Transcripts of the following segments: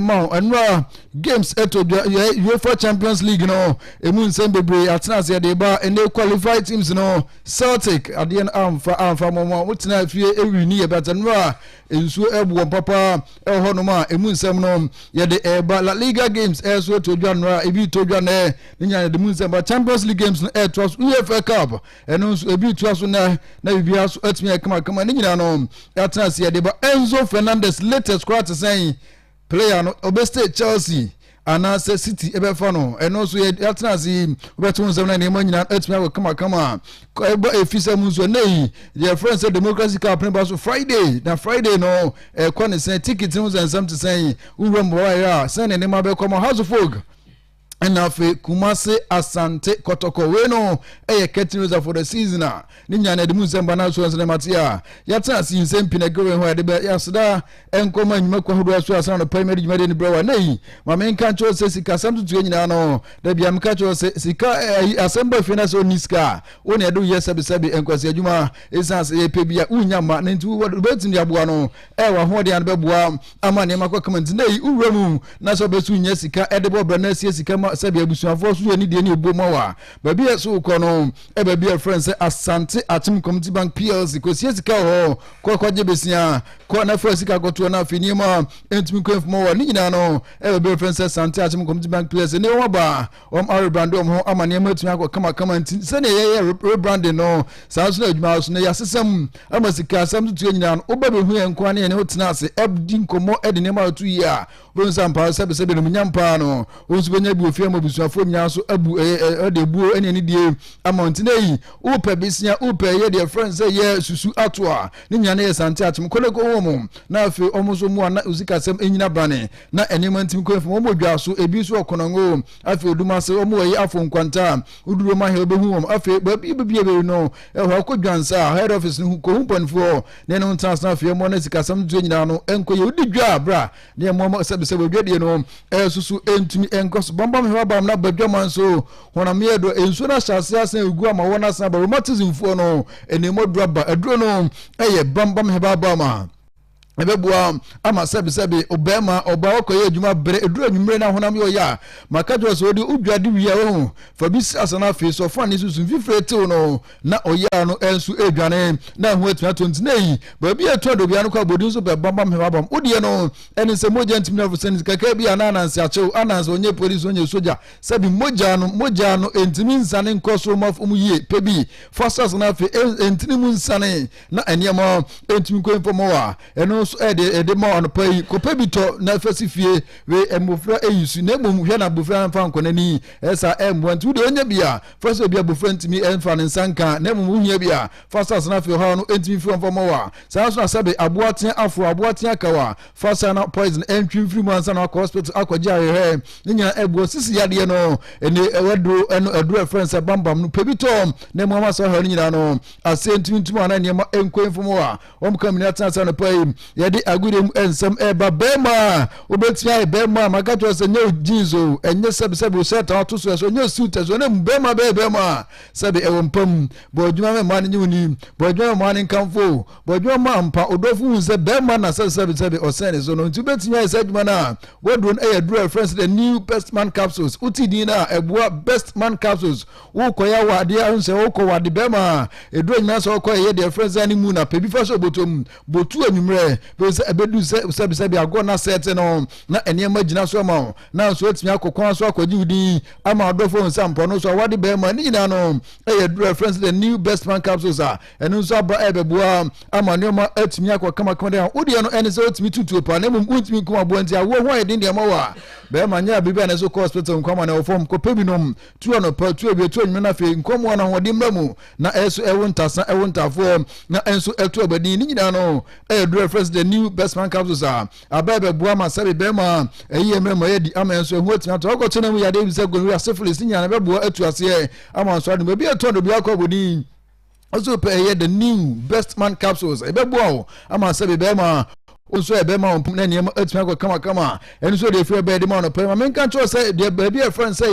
ma enra games eto UEFA Champions League no emu nsem bebre atena se de ba ene qualified teams no Celtic ade na amfa momo mutena fie ewi ni ye betenra ensu ebu papa eho no ma emu nsem no ye de eba La Liga games eso to dwanra ebi to dwane nya de mu nsem ba Champions League games no to UEFA Cup eno ebi to aso na bibia so atimi kama ni nyina no atena se de ba Enzo Fernandez latest quote saying player no obeste Chelsea anase City ebefa no eno so atena se obeto nsem na nema nyina atimi kama eba efisa mu so nei their friends say democracy cup play so Friday no kwane say ticket no nsem to say uwem boy ya say ne nema be come house of folk enafe Kumase Asante Kotoko we no curtain for the season ni nya na de mu nsem bana so nsem matia yata si nsem pinagwe ho ade be yasda enkoma nyuma kwa hodo so asana no primary jumade ni brewa nei ma men kan cho se sika sam tutu nyina no da bia mka cho se sika asamba fina so niska woni edo yesabe enkwase adwuma esas epe bia unya ma na ntu betim ya boa no wa ho de an be boa ama ne makwa comment nei uwramu na so besu nya sika edebo brana sie sika sabi abusuafo so ni de ni ebomo wa ba bia so ko no ba bia friends Asante Atim Community Bank PLC ko sie sika ho ko kwaje besia ko na fa sika goto na afini ma entimi ko enfmo wa ni nyina no ba bia friends Asante Atim Community Bank PLC ne wo ba rebrand ho amane ma tumi akọ kama nti se ne ye rebranding no sa so na adwuma so ne ya sesam ama sika sam tutu nyina no oba be hu enko ne ho tena ase abdi nkomo ede ne ma tu yi a bo nsampa sebe no munyampa no onsu benya bi ofia mabusuafo nya so abu de buo ene ne die amount na yi upe bisia upe ye de friends say ye susu atoa ne nya na Asante Atim koleko homo na afi omuso mu na uzika sem enyina bane na enema ntim ko efo omo dwa so ebi so okonongo afi oduma se omo yi afo nkwanta uduro ma he obehu homo afi babi be no ho akodwansa head office no ko humpanfo ne no ntansa afi mo na zika sem du enyina no enko ye udi dwa bra ne mo sebe odwadie no susu entumi enkos bamba me bam na badwaman so hona me do enso na hyase asan egu ama wona san ba rheumatism fo no enemo draba aduro no bamba me baba ebebua ama sebi obema oba okoye adwuma bere eduru anwumre na honam yo ya makajo so odi udwade wiya ho fa bis asana fe so fa ni susu fifrete no na oya no ensu edwane na ho atua tonti nei ba bi etodo bia no kwa bodin so be bamba me babam odie no eni se moja ntimi na fuseni kaka bia na anansi achew anansi onye police onye soja sabi moja no entimi nsane nkoso mafumu yie pebi fasas na fe entini mu nsane na eniema entimi ko informo wa eno ede ma on pay ko pebito na fasifie we emofra eyisu na emom hwe na bofra mfa nkonani esa emwantu de onya bia fasa bia bofra ntimi emfa nsanka na emom hia bia fasa na fe ha no ntimi fi mfa wa sa so asabe aboaten afro aboaten akawa fasa na poison entwi free mu ansa na hospital akwaja he nyina ebuo sisi yade no ene ewedo eno edu friends bambam no pebito na emom asa ha nyina no asentimi ntimi ana niam enko mfa wa omkamini atansa no pay yedi agudem ensem eba bema obetia bema makato se nye jinzo enye sebe set auto so nye suit so ne bema bema sebe ewompam bodwuma me man nyuni bodwuma man nkamfo bodwuma mpa odofu se bema na sebe osene so no nti betia se adwuma na wodron draw friends the new best man capsules utidi na ebua best man capsules wo koya wade anse wo ko wade bema edro nyina so ko ye the friends ani mu na pebi fa so botom botu anwumre because ebedu se ago na set no na enema gina so ma na so atimi akokon so akwaji udi ama adofo nsampo no so wade be ma ni na no reference the new best man capsules enu so aba ebebua ama ne ma atimi akokama kama de udi no ene so atimi tutu pa na mum utimi kuma bo ntia wo ho edin de ma wa be ma nya bibi na so hospital nkoma na ofom ko pebinom tu no pa tu ebi tu nyina fe nkomo na hodi mramu na eso ewuntasa ewuntafo na enso etu abadi ni nyina no reference the new best man capsules abebe bua ma sabe be ma eyi emremo yedi ama enso ehu atimi to ko tena mu ya de bi se go syphilis nyana be bua atu ase ama so ade bi etondo bi akobodi also pay the new best man capsules ebe bua ama sabe be ma onso ebe ma on na niam atimi kama enso de free be de ma no pay ma men kan cho say de baby a friend say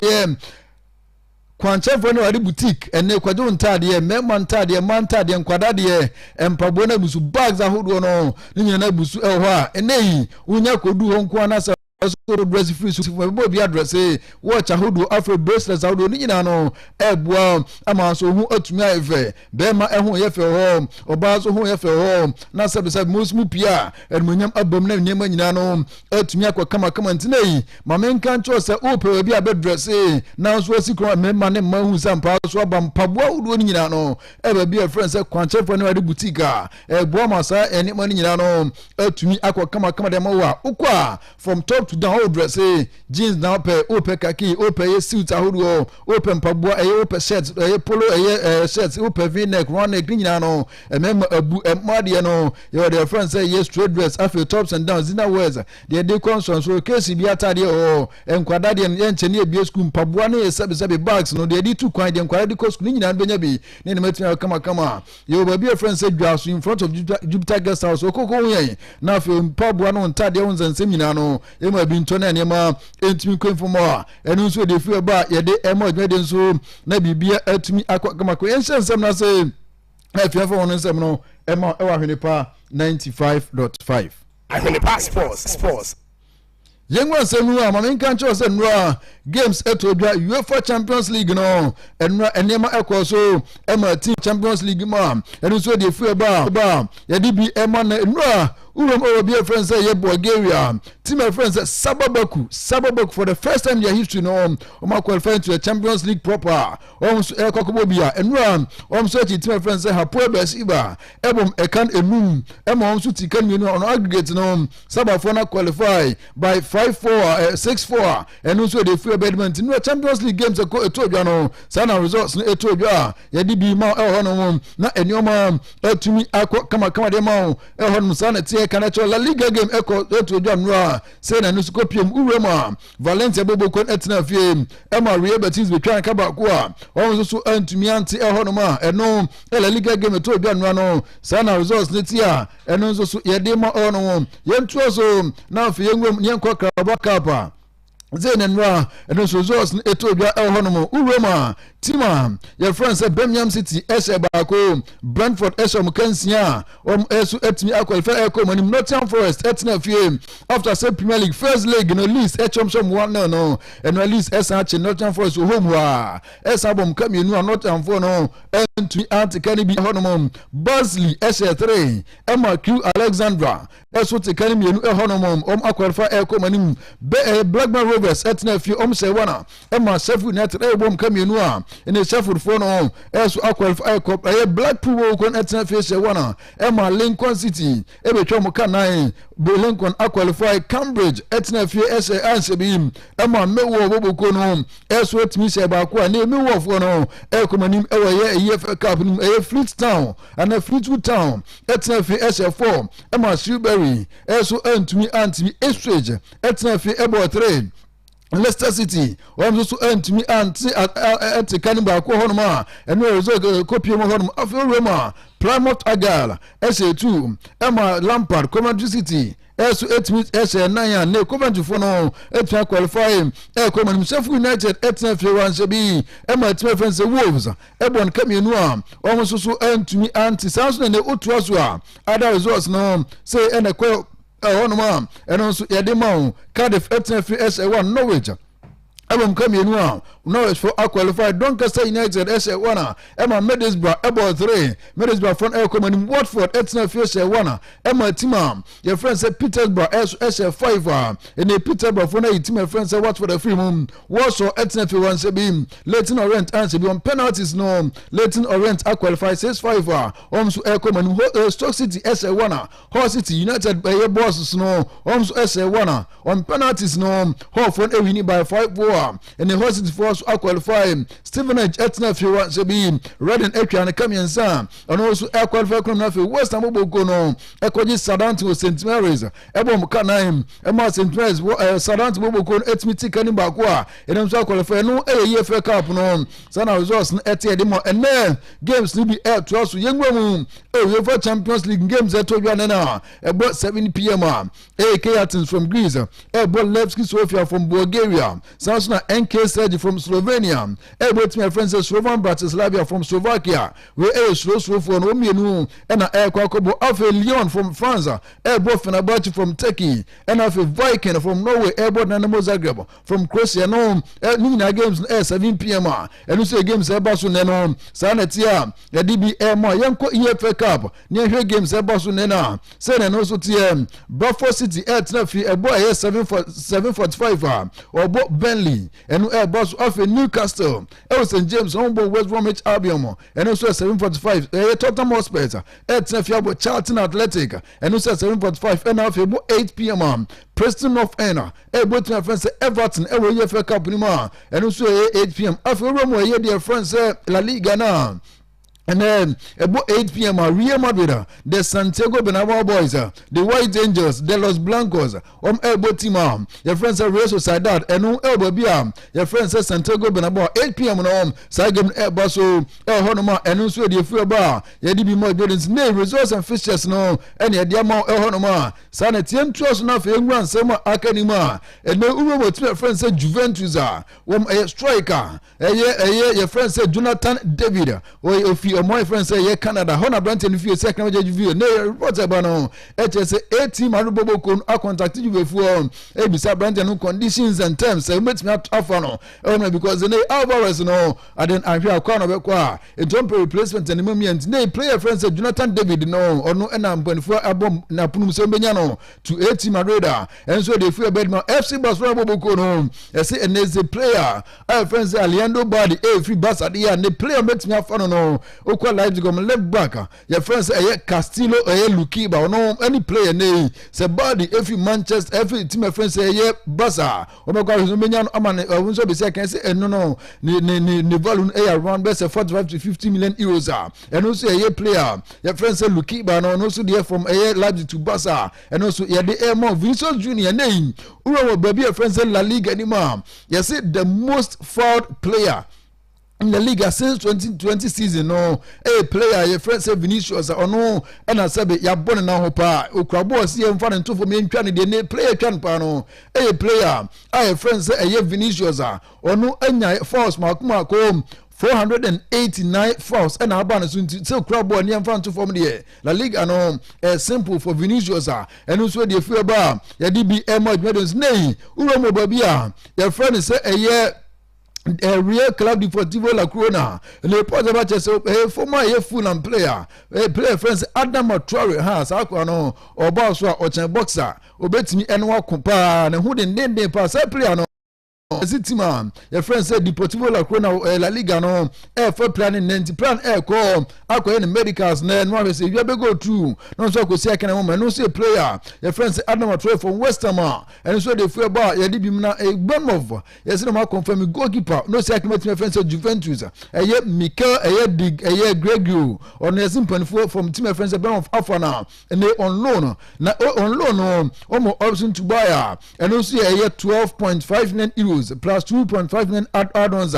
kwanchefo no ade boutique ene kwajo ntade mema ntade man ntade nkwadade empabo na busu bags ahodo no nyina na busu ho a ene yi unya kodu ho nko na dress free so for be address watch ahodo afro bracelets ahodo ni nyina no ebua ama so hu atumi ayefe be ma ehu yefe ho oba so hu yefe ho na sabe musmu pia edmunyam abom na nyema nyina no atumi akwa kama ntinai ma menka ncho se ope bi abedress na so asikro memma ne mahu sampa so aba mpaboa ahodo ni nyina no eba bi a friend se kwanchefo ne wade boutique a ebua masa eni ma ni nyina no atumi akwa kama de ma wa ukwa from top to down dress jeans now ope kaki ope suit ahodo ope mpaboa ope shirt polo shirt ope v-neck round neck nyina no emema abu emade no your friend say yes straight dress after tops and downs dinner wears the conscience so case bi atade enkwada de enche ne ebie school mpaboa ne sebe bags no de tu kwan de enkwada de school nyina benya bi ne ne matumi kama your baby friend say dwaso in front of Jupiter guest house okoko yen na after mpaboa no ntade wonzansem nyina no ema bi nto na nema entumi kwenfomo a enu nso de fu ba ye de ema odwede nso na bibia atumi akwa kama ensem na say na fiafo won nsem no ema ewa Ahwenepa 95.5 Ahwenepa sports Yengwa nsemu a mamenka ncho se nura games etodwa UEFA Champions League no enema ekoso ema team Champions League ma enu so de fu ba ye di bi ema na nura urom obi friends say ye Bulgaria team friends Sababaku for the first time in their history no qualifying to the Champions League proper so ekokobobia enura so team friends say Hapoel Beersheba ebom ekan enum ema so tikan menu on aggregate no Sabafo na qualify by 5-4 6-4 and also the free bedment no Champions League games etodwa no sana results no etodwa ye di bi ma hono na enioma atumi kama de ma hono sana tie kanacho La Liga game etodwa no say na nusko piem urema Valencia boboko etina fie ema Real Betis betwan kaba ko a hono so antumi anti hono ma eno La Liga game etodwa no sana results ne tia eno so ye di ma hono ye ntuo so na fie ngwem nyenko Abakapa Zenenra and also etodwa honomo uroma tima your friends at Birmingham City Esebako Brentford Kansia esu etimi qualify manim Nottingham Forest etna fie after say Premier League first leg no list echomsom 1 no and release SH Nottingham Forest home wa esabom kamienu Nottingham for no entry anti can be honomo Barnsley S3 Emma Q Alexandra esu te kan mienu honomo qualify manim Blackburn Rovers etna fie se wana Emma Sheffield United bom kamienu a in the Sheffield for no esu qualify Blackpool kon etna fie se wana Emma Lincoln City betwom kan 9 Lincoln qualify Cambridge etna fie se ansebim Emma mewo boboko no esu etimi se ba ko na mewo for no ekomanim ye EFL Cup nim Fleet Town and Fleetwood Town etna fie se4 Emma Shrewsbury esu antumi Ipswich etna fie 3 Leicester City so antimi anti kanimba ko honoma eno result copy mo honoma afro Roma Plymouth Argyle SA2 Emma Lampard Coventry City esu 8 minutes SA9 ne Coventry for no etwa qualify Coman Sheffield United etna fie sebi Emma team friends Wolves ebon kamienu a so antimi anti Samson ne otuaso a other results no say ene ko honoma eno so yedema Cardiff etna fie SA1 Norwich Ebom kamienu a Norwich for qualify Doncaster United SA1 Emma Middlesbrough 3 Middlesbrough front Coman Watford etna fie SA1 Emma Tima your friends say Peterborough SA5 and the Peterborough for na team friends say Watford the free moon Warsaw etna fie 1 sebi Leighton Orient answer be on penalties no Leighton Orient qualify 6-5 so Coman Stoke City SA1 Hull City United by your bosses no so SA1 on penalties no Hull for winning by 5-4 and the Hull City for qualify Stevenage etna fie 1 sebi Reading etwa na kamiensa and also qualify from for West Ham boboko no ekoji Southampton St Mary's ebom ka 9 Emma St Mary's Southampton boboko etmiti kanimba ko a enem so qualify no EFL Cup no sana results no etie de mo ene games ni bi to so yengwamu UEFA Champions League games etodwa na about 7 p.m. AK Athens from Greece ebo Levski Sofia from Bulgaria Samson so na NK Sergi from Slovenia both my friends Slovan Bratislava from Slovakia we slow for no mienu na kwakobo afa Lyon from France both Fenerbahce from Turkey and afa Viking from Norway both Dynamo Zagreb from Croatia no nina games 7 p.m. and so games so no sanatia ya DB mo yanko EFL Cup near games so na say no so tie Bradford City na fi boy 745 or Burnley and boss of Newcastle St James Hombo West Bromwich Albion and also 745 Tottenham Hotspur na fi about Charlton Athletic and also 745 and now fi 8 p.m. Preston North End both my friends Everton EFL Cup ni ma and also 8 p.m. after Roma their friends La Liga na. And then about 8 p.m. Real Madrid, the Santiago Bernabeu boys, the White Angels, the Los Blancos, elbow team, your friends are Real Sociedad, and elbow beer, your friends are Santiago Bernabeu, 8 p.m. Sagam Basso, Honoma, and also the Fuel Bar, Yadibi Mo Buildings, name, resource and fixtures, no, and Yadiamo Honoma, Sanatian Trust, enough, young man, Summer Academa, and no Umo, two friends said Juventus, a striker, your friends said Jonathan David, or if you my friend say yeah Canada Hona Branton if you second view no report about no HS 18 Marubobo kon contact you before ebisa Branton no conditions and terms say met me offer no because they Alvarez no and then I hear kwa no be kwa a jump replacement and moment nay player friend say Jonathan David no or no na mpanifo abom na punum se benya no to 18 Madrid and so they feel bad man FC Barcelona Boboko no say and there's a player our friend say Leandro Badi free Barca there and the player met me offer no okwa live go left back your friends say Castillo Lukiba no any player nay say Badi every Manchester every team my friends say Barca o me kwa so benya no amane so be say can say no ni value around best 45 to 50 million euros and also a player your friends say Lukiba no also there from Leipzig to Barca and also the more Vinicius Junior name uro baby your friends say La Liga anymore you see the most fouled player in the league since 2020 season no player your friend say Vinicius or no and I said ya born na ho pa okrabo see em fa nto for me ntwa ne de player twan pa no player your friend say Vinicius or no anya force makuma ko 489 fouls and abana so crab boy near front from the La Liga no simple for Vinicius and also the feel ba ya DB Medals nay uromo babia your friend say a Real Club Deportivo La Corona le report about former Fulham player player friends Adam Traore has akwa no oba so a boxer obetimi enwa kompa na hu de pass player no Zitima, your friend said Deportivo La Corona La Liga no for planning 90 plan call akwa in medicals na no say you be go through no so go see can woman no say player your friend say Adam Traore from West Ham and so they feel about ya dibim na Bournemouth yes no confirm goalkeeper no say can my friend say Juventus Mikel Dig Gregory on the simple from team friends Bournemouth Afana and they on loan na on loan almost option to buy and also 12.5 million euros plus 2.5 million add-ons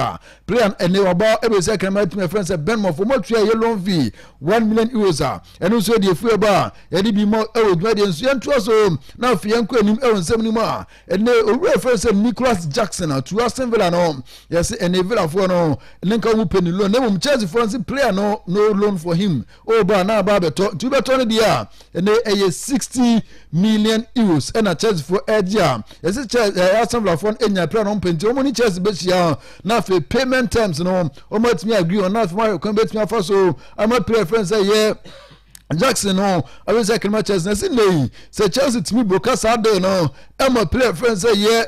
player and they were about every second my friends say Bournemouth for much loan fee 1 million euros and also the free bar ya di bi more Guardians and so now fi yanko enim nsɛm ni ma and they friends say Nicholas Jackson to Aston Villa no yes and the Villa for no nka wo penny loan them Chelsea for player no loan for him ba na ba beto to beto no dia and they 60 million euros and a Chelsea for Edia yes Chelsea Aston Villa for enya player no penti o money Chelsea be chia na fi payment terms no o mat me agree on that for come bet me for so I'm a player friends say Jackson no I was like matches na say Chelsea to me broadcast out there no I'm a player friends say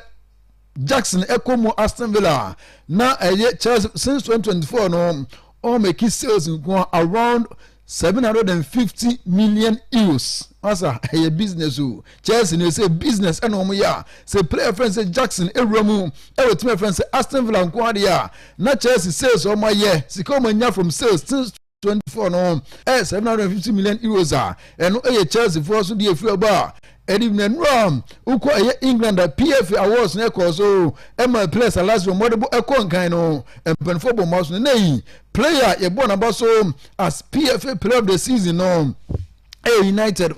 Jackson Ekomo Aston Villa na Chelsea since 2024 no all make sales in around 750 million euros. Asa a business Chelsea no say business and ya say player friends say Jackson Eromu team friends say Aston Villa nko dia na Chelsea sales o my year sika manya from sales since 24 no 750 million euros and Chelsea for so dey free bar Edwin Ram uko England PFA awards na cause so my players last year model ekon kan no empen football mouse no player ye born about so as PFA player of the season no United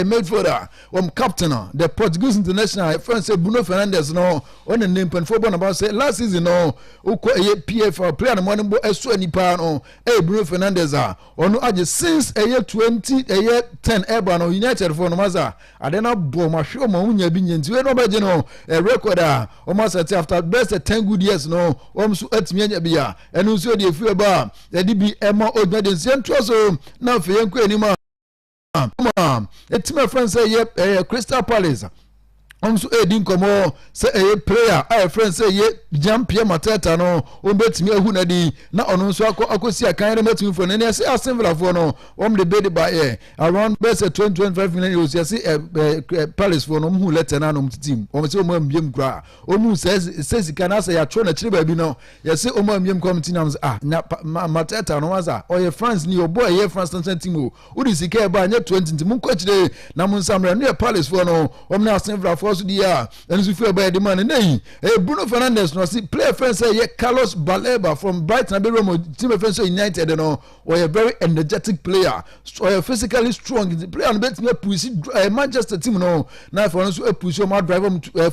midfielder captain the Portuguese international friend say Bruno Fernandes no on the name pen football about say last season no uko PFL player no money so nipa no Bruno Fernandes ono age since 10 eba no United for no maza adena bo ma hwe ma hunya bi nti we no beje no record o ma set after best 10 good years no o so atimi anya bia eno so de fu eba de bi ema odwade nsentu so na fe yenko anima it's my friend say Crystal Palace. So edin komo say player friend say jump Pierre Mateta no betimi ahunadi na ono so akosi akan na matimi for na say Arsenal for no the bid by around best 20-25 million euros say Palace for no hu letter na no team say mbiem kra onu says kana say ya tro na chiri ba bi no say mbiem committee na na Mateta no waza France ni boy France team o udi sika ba nya 20 mun ko chire na mun samra no Palace for no na Arsenal for so dia and so feel by the man nay Bruno Fernandes no see player friend say Carlos Baleba from Brighton team friend say United no or a very energetic player or physically strong player no bet me push Manchester team no na for no so push my drive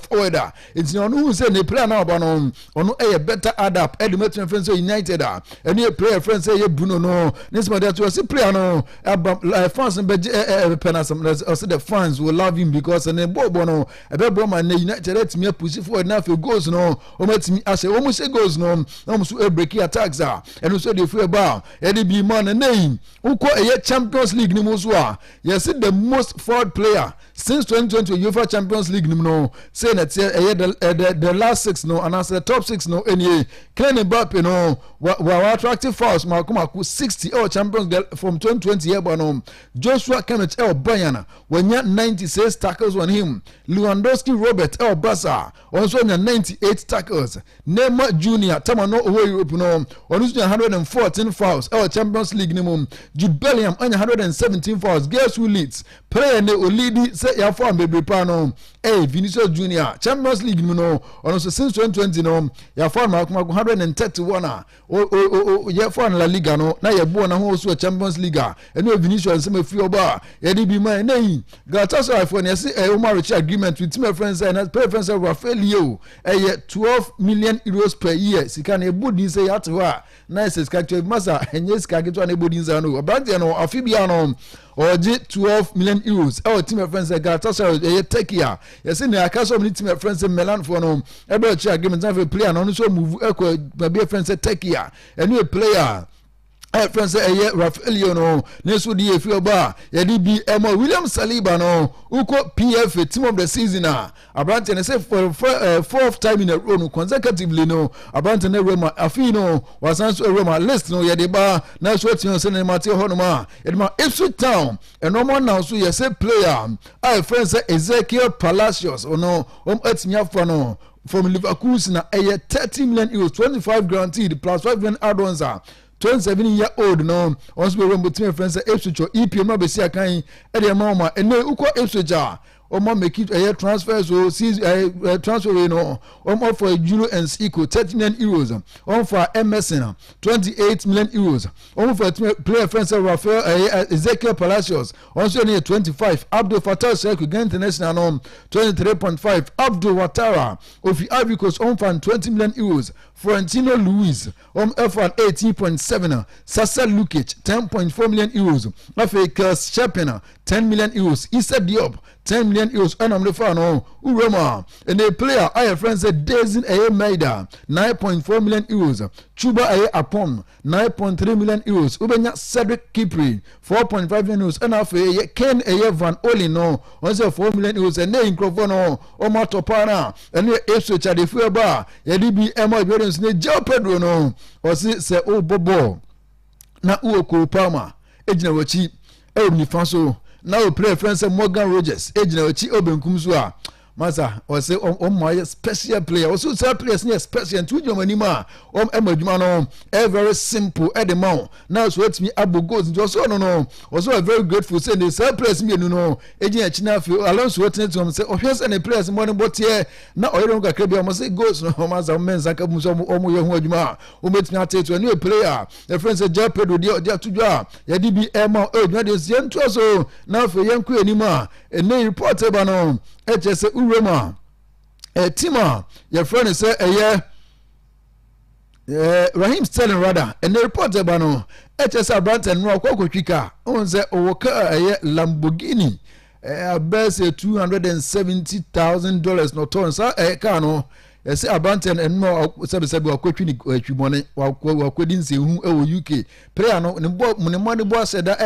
forward it's no who say the player now ba no ono a better adapt the met friend say United and a player friend say Bruno no this man that was player no fans penasam or say the fans will love him because and bobo no Broma na United let me push forward now for goals no o matimi ase o mo say goals no na mo so break attacks and so dey free ball e dey be man na him uko Champions League ni mo so yes the most forward player since 2020 UEFA Champions League no say that the last 6 no and as the top 6 no any Kylian Mbappe no wa attractive fouls makumaku 60 Champions from 2020 here no Joshua Kimmich Bayern wanya 96 tackles on him Lewandowski Robert Barca also 98 tackles Neymar Jr. Tamano Europe no also 114 fouls Champions League ni Jude Bellingham 117 fouls guess who leads player ne olidi say ya for bebre pa no Vinicius Jr. Champions League no also since 2020 no ya for 131 ya for La Liga no na ya bo na ho so Champions League and Vinicius say me free oba ya di bi man nei Galatasaray for ne say Omar agreement with my friends and preference of Rafael Leo 12 million euros per year sika na ebodi say ya to na say sika to masa enye sika get na ebodi say no abante no afibia no or 12 million euros team of friends Galatasaray Turkey yes in the case of team of friends Milan for no ebe agreement na player no so move be friends Turkey and new player friends say Rafael no nesu di efi oba ya di bi William Saliba no uko PFA team of the season Abrante ne say for fourth time in a row no consecutively no Abrante ne Roma afi no wasan so Roma list no ya de ba na so team say ne mate ho no ma ya de ma Ipswich Town and no more now so ya say player friends say Ezekiel Palacios no atimi afo no from Liverpool na 30 million euros 25 guaranteed plus 5 million add-ons 27-year-old no once we run between friends Ipswich or EPM no be see akan e dey mama ene uko Ipswich Omo make it transfers so transfer we no for Euro and Seco 30 million euros for MSN 28 million euros for player friends Rafael Ezekiel Palacios also near 25 Abdul Fattah Sheikh International 23.5 Abdul Watara of Ivory Coast for 20 million euros Florentino Luis for 18.7 Sasa Lukic 10.4 million euros Africa Shepena 10 million euros Issa Diop 10 million euros and I'm the fan Uroma and a player I have friends said Dezin Maida 9.4 million euros Chuba Apom 9.3 million euros Ubenya Cedric Kipri 4.5 million euros and after Ken Van Oli no 4 million euros and they incrophone Omar Topana and Ipswich at the fuel bar Yadibi Emma Jordan's ne Joe Pedro no or say Bobo na Uoko Palma Ejina Wachi Nifaso now play friends Morgan Rogers ejina ochi obenkum so masa or say my special player also say players near special and 2 Germany emadwuma no very simple at the mount now so let me abo goals just no also a very grateful say the same players me no agent china feel Alonso what to say ohwes and the players money but here na oyero kakra bia say goals no masa men saka mu so omo ye ho adwuma o metimi atete a new player the friends say Pedro dia tudwa ya di bi ema odwuma de siento so na for yenku anima and no report eba no say urema tima your friend say Raheem Sterling rather and the report eba no say Branton no akokotwika on say owoka Lamborghini best $270,000 no ton sa car no say Branton and no sabi akotwi ni twibone wakwedi nsehu UK player no ne money boss said that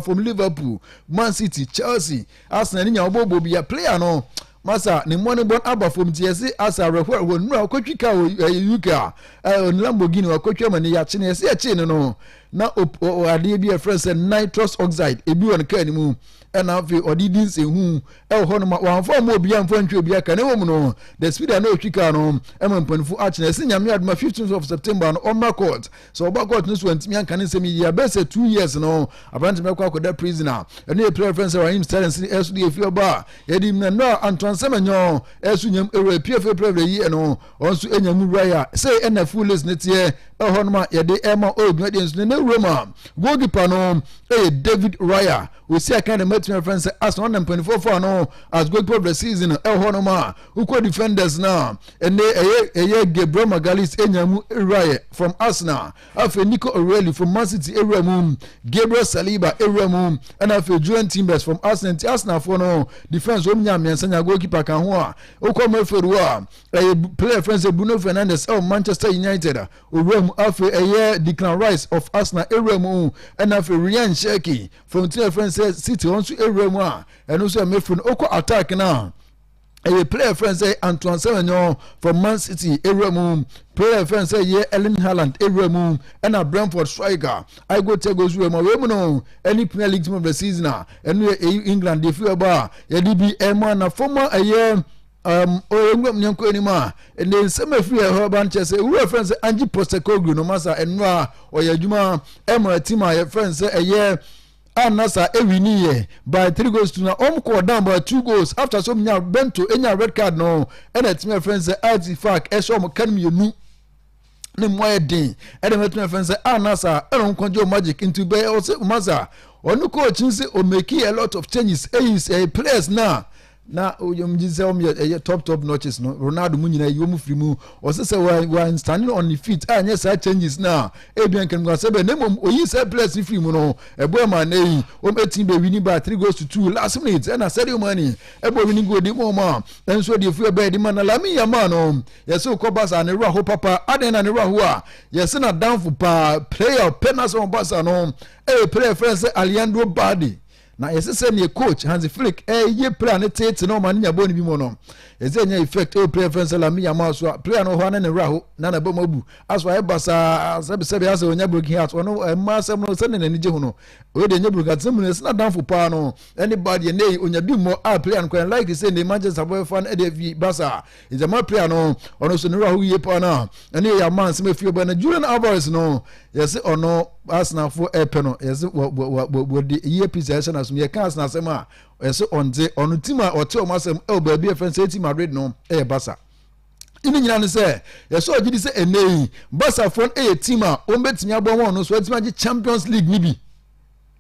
from Liverpool, Man City, Chelsea, Arsenal nya obobo bia player no masa ne money bon aba from TSC as a refer won no akotwika UK on Lamborghini akotwa mane ya chine yesi ya chine no na ade bi a friend say nitrous oxide ebi won ka animu na afi odidi nsehu ho no wan form obi am fantwe obi aka ne wom no the speed na otwika no empanfu achine yesi nyame aduma 15th of September no on court so oba court no so antimi anka ne semi ya be say 2 years no abante me kwa koda prisoner ene preference Raheem Sterling SDA fi oba yedi no Antoine Semenyo esu nyam ewe PFA prefer yi no onso enyamu raya say ena full list ne tie ho no ma yede ema odua de nso ne Roma goalkeeper no David Raya we see a kind of my friends as 124 no as goalkeeper of the season ho no ma who defenders now and they Gabriel Magalhaes enyamu Raya from Arsenal afi Nico O'Reilly from Man City Eremu Gabriel Saliba Eremu and afi Julian Timbers from Arsenal for no defense omnya miensanya goalkeeper kan ho a okomeferu a player friends Bruno Fernandes of Manchester United Oremu afi Declan Rice of Arsenal Eremu and afi Ryan Cherki from team friends City onso Eremu a and also mefun oko attack now a player friend say Antoine Semenyo from Man City Eremu player friend say Erling Haaland Eremu and a Brentford striker I go take goes we no any Premier League team of the season and we England they feel about DB Emma na former oyengwam nyanko anima and then some free Manchester say we friends Angie Postecoglou no masa enwa oyadwuma Emma team a friends say Anasa ewini by 3 goals to na down by 2 goals after some nya bento enya red card no and it's my friends say artifact esom kan mienu ne moye din and my friends say Anasa eron konjo magic into be o say umaza onu coach say o make a lot of changes players now na oyomjise top notches no Ronaldo munyina yomu frimu o se we standing on the feet anya say changes now ebian kan gwa sebe nemom oyi say players frimu no ebo ma na yi o metin be winning by 3 goals to 2 last minute and Sadio Mane ebo winning goal di mo ma enso de fu be di man Lami Yamal no yes o ko Barca na ru ho papa aden na ru ho a yes na down for player penalty on Barca no player friend say Alejandro Balde na yesi say ne coach Hansi Flick ye player ne tete no man nya boni bi mo no yesi nya effect player friends Lami Yamal so player no ho na raho na na bomabu aso ay basa sabe asa onya broken heart ono ma sam no se ne nije hu no we de nya broken heart sam no down for pa no anybody ne onya bi mo player no like say ne Manchester boy fan EDV basa is a player no ono so ne raho ye pa na ene ya man sam afio ba na Julian Alvarez no yesi ono Arsenal for epeno yesi wo de year piece na so ye kan Arsenal sem a yesi onde ono team a ote o masem ba bi friends team Madrid no Barca ini nyina ne say yesi ogidi say enei Barca for team a o betimi abo won no so team agi Champions League ni bi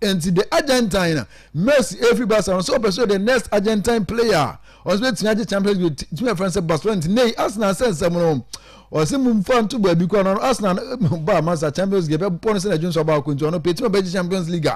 and the Argentine Messi every Barca so person the next Argentine player o betimi agi Champions League team friends Barcelona nei Arsenal sense no o se mum fan to ba bi ko no Arsenal ba Manchester Champions League be pon se na junso ba ko nti no petima be Champions League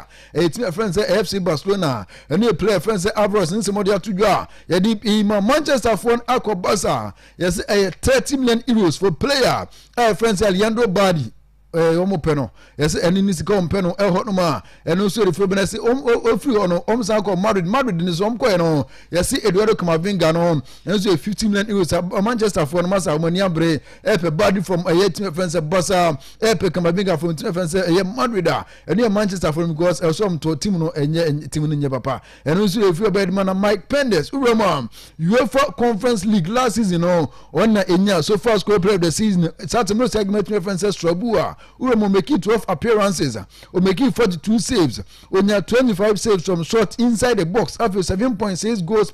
team friends say FC Barcelona and you play friends say Alvarez nse mo dia to dwa ya di Manchester phone akọ Barca yes 30 million euros for player friends Alejandro Balde omo peno yes eni ni sika ompeno ho no ma eno so refo bena se ofri ono omsan ko Madrid ni so omko no yes Eduardo Camavinga no enso 50 million euros Manchester for no masa omani abre epe body from a team friends Barca epe Camavinga from team friends Madrid eni Manchester for because some to team no enye team no nye papa eno so refo bed man Mike Pendes urema UEFA Conference League last season no onna enya so far score player of the season start no segment references Strabua Uremo make 12 appearances o make 42 saves onya 25 saves from shot inside the box after 7.6 goals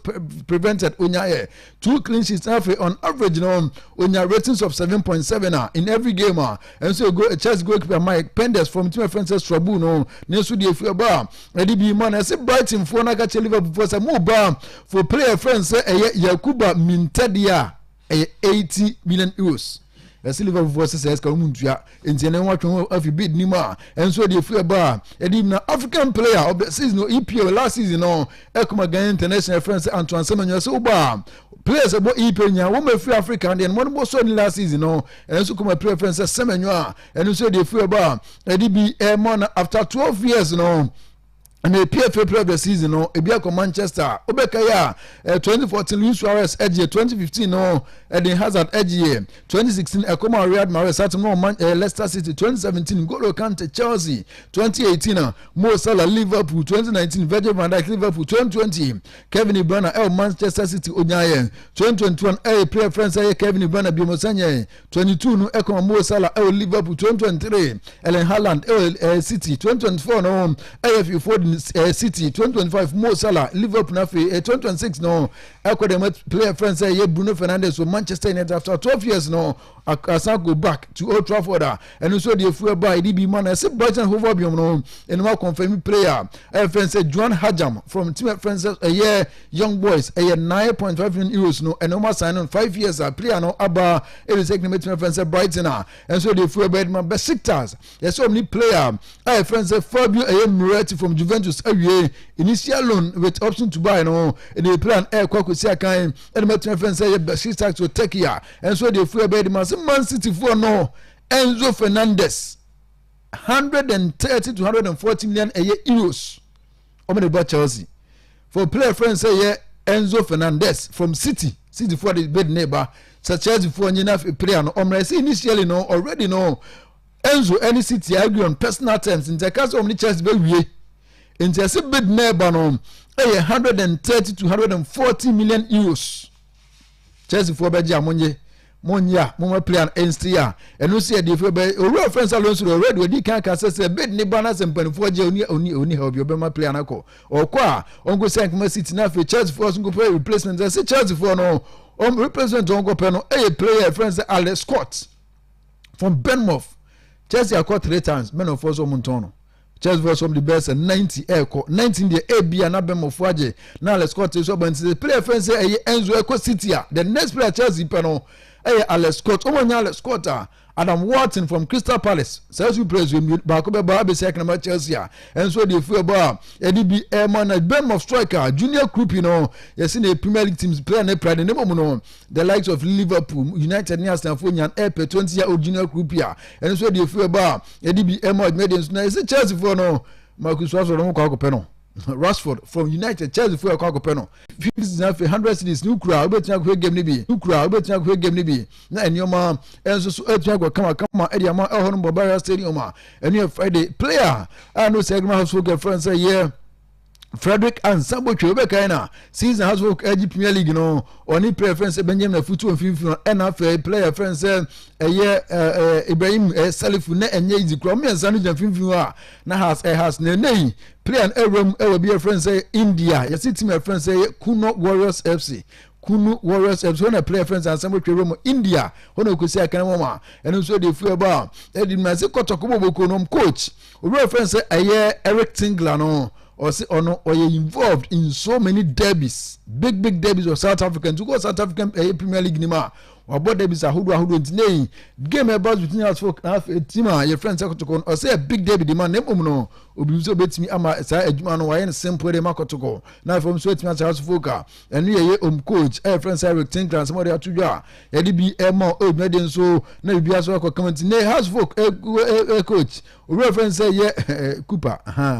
prevented onya 2 clean sheets after on average no onya ratings of 7.7 in every game and so go Chelsea goalkeeper Mike Pendes from team references Strabu no nesu dey fear ba edi bi man say Brighton for na ka Liverpool for say mo ba for player friends say Yakuba Mintadia 80 million euros. Liverpool versus SK Muntua entiene watwe afi bid ni ma enso dey fear ba edi na African player of the season no EPL last season no Ekuma Ghana international friends Antoine Semenyo so ba players about EPL nya wo ma free Africa and one bo so ni last season no enso kuma player friends Semenyo enso dey fear ba edi bi man after 12 years no and the PFA player of the season no ebia ko Manchester obekaya 2014 Luis Suarez edge 2015 no Eden Hazard edge 2016 Ekoma Riyad Mahrez at no Leicester City 2017 N'Golo Kante Chelsea 2018 Mo Salah Liverpool 2019 Virgil van Dijk Liverpool 2020 Kevin De Bruyne Manchester City onyaye 2021 player friends Kevin De Bruyne biomosanye 22 no Ekoma Mo Salah Liverpool 2023 Erling Haaland City 2024 no AFU Foden City 2025 Mo Salah Liverpool na 2026 no Ecuador player friends Bruno Fernandes so Manchester United after 12 years no asa go back to Old Trafford and so the full by DB man say Brighton Hove Albion no and now confirm player friends Juan Hajam from team friends a year young boys a year 9.5 million euros no and no sign on 5 years player no aba it is taking team friends Brighton and so the full by man Besiktas yes so many player friends Fabio Moretti from Juventus awie initial loan with option to buy no and the plan kwakusi akan and my friends say Besiktas to take here and so the full by man Man City for no Enzo Fernandez 130 to 140 million a year euros. Omene about Chelsea for player friends say Enzo Fernandez from City for the bed neighbor such as for enough player no omre say initially no already no Enzo any City agree on personal terms in the case of Chelsea be wie in the bed neighbor no 130 to 140 million euros. Chelsea for beji amonye Monya, Mama plan Enstia, and no see a different by a friends alone so already when you can't say bed ni banners and pen for only help your Bema Plianaco or qua Uncle Sank City now for Chelsea for go play replacement. I say Chelsea for no replacement Uncle Peno a player friends Alex Scott from Bournemouth. Chelsea are caught 3 times, men of us on Montono. Chelsea was from the best and 90 airco 19 the AB and Abem of Waje. Now let's cut this up and say player friends say Enzo Eco City. The next player Chelsea Peno. Alex Scott, Alex Scott, Adam Wharton from Crystal Palace. Says you praise him, Bakobe Baby second about Chelsea. And so the free bar, EDB Airman, a band of striker, junior group, you know, yes, in the Premier League teams playing a pride in the likes of Liverpool, United, Niastanfonia, and Epe, 20-year-old junior group here. And so the free bar, EDB Airman, Medians, now it's a Chelsea for no Marcus Rashford, Rashford from United Chelsea for a Penno. 100 cities new crowd, but you have game nibi. New crowd, but you have game nibi. And your mom, and so come, Eddie Amon, Barbara Stadium, and your Friday player. I know segment house worker friends say, yeah. Frederick and Sambo Chobekana season has work edge Premier League no only player friends Benjamin Futu and Fifu NFL player friends a year Ibrahim Salifu ne enye easy krom and Sanu Fifu na has ne player and room be friends say India your city my friends say Kuno Warriors FC Kunu Warriors FC when a player friends and Sambo Chobekana India when ko see akana mama and so dey feel about Eddie Mase Kotokobo Bokonom coach we friends say a year Eric Tingler no or say or you're involved in so many derbies, big derbies of South African. To go South African Premier League nima. wabɔ da bi sa ahodo ntine game about between us folk half a team your friends akotoko or say a big day be the man name no obi so betimi ama sa adwuma no waye simple dey makotoko na from so etimi house folk and ye coach friends Eric Tinkran somebody atudwa ye di bi emo odwa den so na bi aso akokama ntine house folk coach we friends say ye Cooper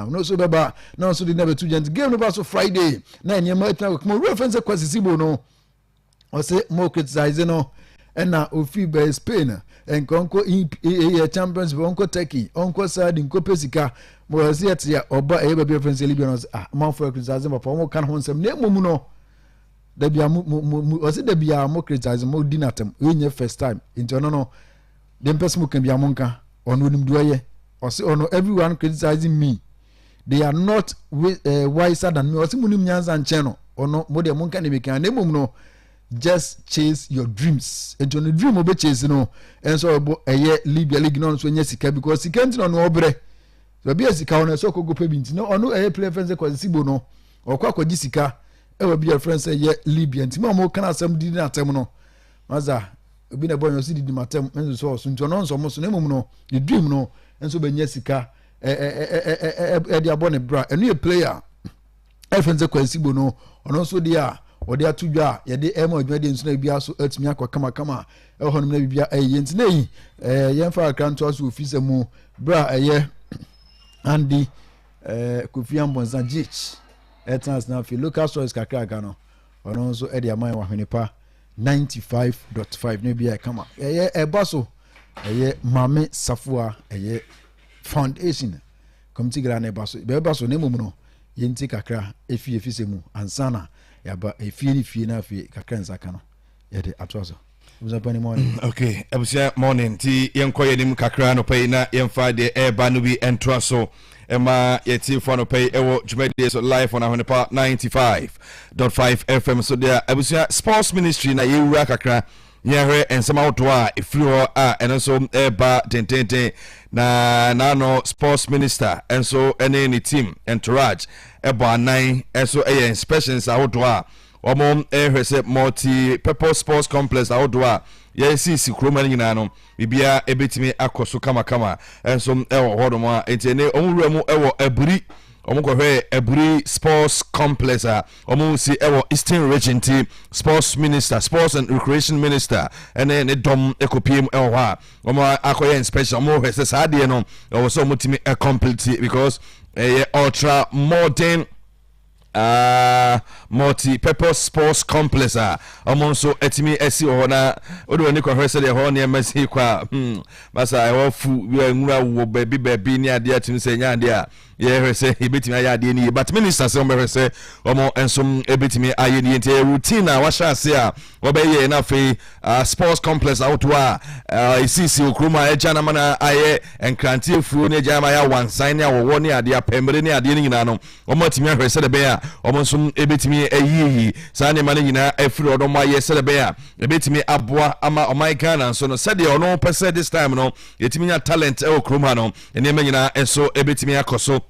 no so baba na so di never two gent game no so Friday na nyema etna ko we friends kwasi sibo no o say more criticize no na ofi be Spain en konko champions onko Turkey onko Saudi nko pesika mo say et ya oba be friends Libya no man for criticize papa mo kan ho nsem na momu no da bia o say da bia mo criticize mo dinatem we first time into no dem person mo kan bia mo nka ono nim duaye o say ono everyone criticizing me they are not wiser than me o say munim nyanza nche no ono mo de mo nka ne be kan na momu no just chase your dreams and on the dream obe chase no and so eye Libya league no so nya sika because sika ntino no obre so bia sika ono so kogo pe binti no ono eye play friends ko sibo no okwa kwaji sika e wa bia friends eye Libya ntimo mo kana asem di na atem no maza obi na bonyo si di matem enso so ntino no so mo so na mum no the dream no enso be nya sika dia abone bra enu a player friends ko sibo no ono so dia odi atudwa ye de emo adwade nso na bia so atumi akwa kama ehonum na bibia yenti na yi yemfa akranto aso office mu bra Andy Kofi Ambonza Gich etans na fi local source kakra no ono nso e de aman wa Ahwenepa 95.5 na bia kama eboso Mame Safua foundation committee grana eboso na mum no yenti kakra efise mu ansana yaba efie na afie kakra nsaka no yede atoso uzapani morning okay abusia morning ti yenkoye nim kakra no pay na yemfa de eba no bi entroso ema yeti fo no pay ewo jumedi so live on Ahwenepa 95.5 FM so there abusia sports ministry na yewura kakra nyahwe ensema woto a efiri ho a eno so eba tententen na no sports minister enso ene ni team entourage ebo anan enso inspections awoto a omo ehwese multi purpose sports complex awoto a yesi kroma nyina no bibia ebetimi akoso kama enso ewo hodom a entene omwura mu ewo aburi omukohwe aburi sports complex a omusi ewo Eastern Region team sports minister sports and recreation minister ene ne dom ekopiem ewo ha omo akoye inspection omo hwese saade no owo so mutimi complete because ultra modern multi-purpose sports complex omonso etimi esi ho na odo ni kwa hwese de ho ne emasi kwa masa ewo fu wi nwura wo baby ni ade atimi se nya ade a ye hwese ebetimi aya ade ni but minister se ombe hwese omo ensom ebetimi aye ni ente routine a washa ase a obeye na fe sports complex out wa isisi okroma eja na mana aye enkrantie fu ne eja ma ya wansan ne awowo ne ade apemre ne ade ni nyina no omo atimi hwese de be a omonso ebetimi ayiyi sane mane nyina afiri odom aye selebe a ebetimi aboa ama omai Ghana so no sede ono pese this time no yetimi nya talent e okroma no ene nyina enso ebetimi akoso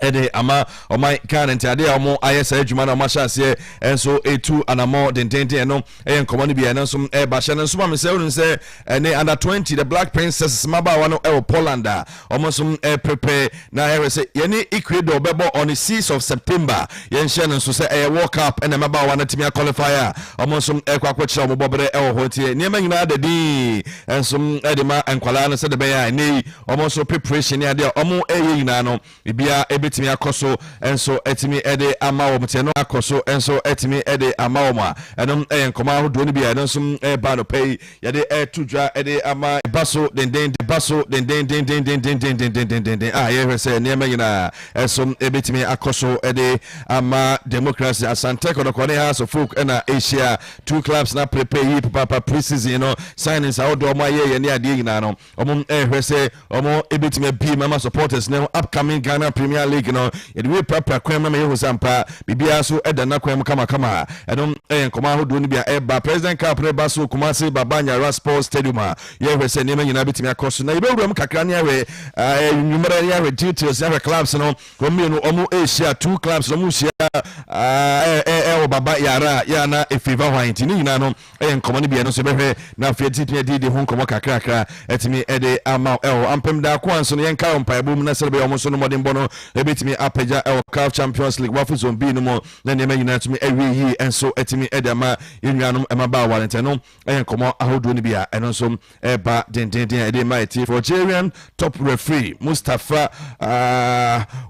ede ama omai Ghana ntade omo ayesa adwuma na machase enso etu anamo dententen no enkomo no bia enso ba hye no so ma se wonu se ene under 20 the Black Princess maba wa no Poland omo so prepare na se yene Ecuador bebo on the 6th of September yen hye no so se World Cup ene maba wa na timia qualifier omo so kwakwachi omo bobere ho tie niema nyina dadi enso ede ma enkwala no se de be ya ne omo so preparation ya de omo nyina no bia etimi akoso enso etimi ede ama wo mte no akoso enso etimi ede ama wo ma enom enkoma ho do ni bia enso ba no pay yade etudwa ede ama baso den ye se ne nyina enso ebetimi akoso ede ama democracy asante kono ne house of folk na Asia two clubs na prepare papa preseason you know signings out do ma ye ne ade nyina no omo se omo ebetimi bi mama supporters ne upcoming Ghana Premier League no yede we prapra kwem na me ho sampa bibia so eda na kwem kama edom nkoma ho do ni bia eba president cup ne baso Kumasi Babanya Sports Stadium ye hwese nneɛma nyinaa bɛtumi akɔ so na yɛbɛwura mu kakra ne ahwɛ nnwummerɛ ne ahwɛ details ne ahwɛ clubs no wɔmmienu ɔmo ɛhyia 2 clubs no ɔmo hyia ɛwɔ baba yara yɛ na ɛfeva hwan nti ne nyinaa no ɛyɛ nkɔmmɔ no bia no so yɛbɛhwɛ na afei titumi adi ho nkɔmmɔ kakrakra ɛtumi ɛde ama ɛwɔ ampem da koa nso no yɛnka mpaebɔ mu na sɛ bɛyɛ ɔmo nso no mmɔdenbɔ no ɛbɛtumi apagya ɛwɔ CAF Champions League wafo zone B no mu na nneɛma nyinaa tumi ɛwie yie ɛnso ɛtumi ɛde ama yɛnnuanom ɛmaba awalentɛ no ɛyɛ nkɔmmɔ ahodoɔ no bi a ɛno nso ɛba dendenden ɛde ma ɛti Algerian top referee Mustafa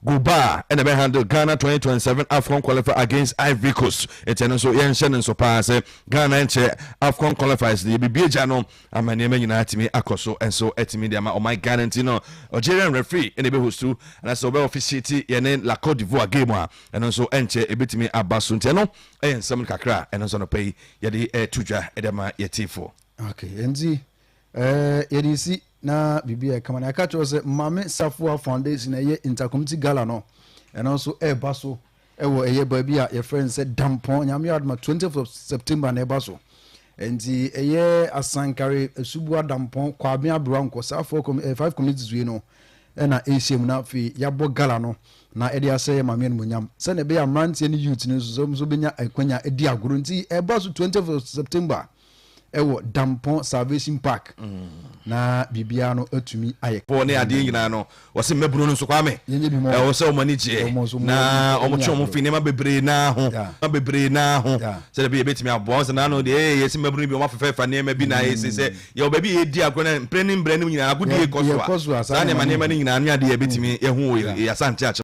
Guba ɛna bɛhandle Ghana 2027 AFCON qualifier against Ivory Coast ɛti ɛno nso yɛnhyɛ no nso paa sɛ Ghana nkyɛ AFCON qualifiers de yɛbibie gya no ama nneɛma nyinaa tumi akɔ so ɛnso ɛtumi de ama ɔman Ghana nti no Algerian referee ɛna ɛbɛhostu anasɛ ɔbɛ officiate yɛne La Côte d'Ivoire game a ɛno nso ɛnkyɛ ɛbɛtumi aba so nti ɛno ɛyɛ nsɛm no kakra ɛno nso no pɛ yi yɛde ɛto dwa ɛde ma yɛtifo. Okay, nti yɛde si na biribi ɛkama na ɛka kyerɛ sɛ Mame Safoa Foundation ɛyɛ intercommunity gala no ɛno nso ɛba so ɛwɔ ɛyɛ baabi a yɛfrɛ no sɛ Dampɔn nyame adoma 20th of September na ɛba so nti ɛyɛ Asankare Asubua Dampɔn Kwame Abura nkɔ saa 5 communities wei no ɛna ɛhyia mu na afei yɛabɔ gala no na ɛde asɛ Mame no munyam sɛne ɛbɛyɛ mmeranteɛ ne youth no nso bɛnya akwanya ɛdi agoro nti ɛba so 20th of September ɛwɔ Dampɔn Salvation Park na bibia no atumi ayɛ po ne ade nyina no wɔse maburo no nso kwame ɛwɔ sɛ ɔmani gye na ɔmotwe ɔmo fi nema bebree na ho sɛ bia bɛtumi aboa sɛ na no de yɛse maburo bi ɔmo afɛfɛfa nneɛma bi na yɛse sɛ yɛwɔ baabi yɛdi agorɔ na mprɛ ne nyinaa agodie kɔ so a saa nneɛma no nyinaa no ade yɛbɛtumi yɛho yɛ asante